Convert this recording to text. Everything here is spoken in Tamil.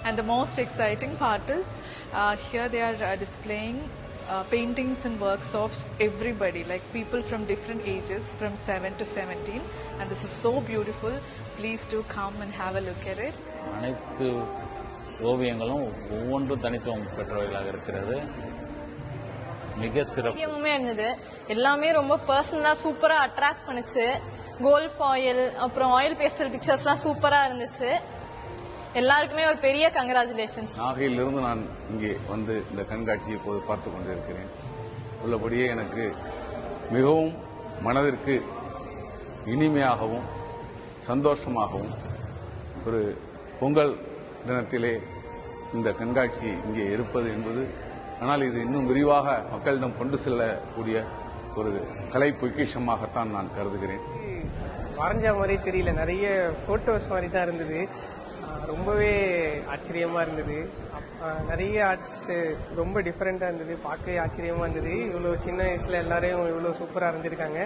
And the most exciting part is here they are displaying paintings and works of everybody, like people from different ages from 7 to 17, and this is so beautiful. Please do come and have a look at it. அனைத்து ஓவியங்களும் ஒவ்வொன்றும் தனித்துவம் பெற்றவைகளாக இருக்கிறது. மிக சிறப்புமே இருந்தது. எல்லாமே ரொம்ப பர்சனலா சூப்பரா அட்ராக்ட் பண்ணுச்சு. கோல்ட் ஃபாயில் அப்புறம் ஆயில் பேஸ்டல் பிக்சர்ஸ்லாம் சூப்பரா இருந்துச்சு. எல்லாருக்குமே ஒரு பெரிய கங்க்ராச்சுலேஷன்ஸ். நாகையிலிருந்து நான் இங்கே வந்து இந்த கண்காட்சியை இப்போது பார்த்து கொண்டிருக்கிறேன். உள்ளபடியே எனக்கு மிகவும் மனதிற்கு இனிமையாகவும் சந்தோஷமாகவும் ஒரு பொங்கல் தினத்திலே இந்த கண்காட்சி இங்கே இருப்பது என்பது, ஆனால் இது இன்னும் விரிவாக மக்களிடம் கொண்டு செல்லக்கூடிய ஒரு கலை பொக்கிஷமாகத்தான் நான் கருதுகிறேன். வரைஞ்ச மாதிரி தெரியல, நிறைய போட்டோஸ் மாதிரி தான் இருந்தது. ரொம்பவே ஆச்சரியமா இருந்தது. நிறைய ஆர்ட்ஸ் ரொம்ப டிஃப்ரெண்டா இருந்தது. பார்க்கவே ஆச்சரியமா இருந்தது. இவ்வளோ சின்ன வயசுல எல்லாரையும் இவ்வளோ சூப்பராக வரைஞ்சிருக்காங்க.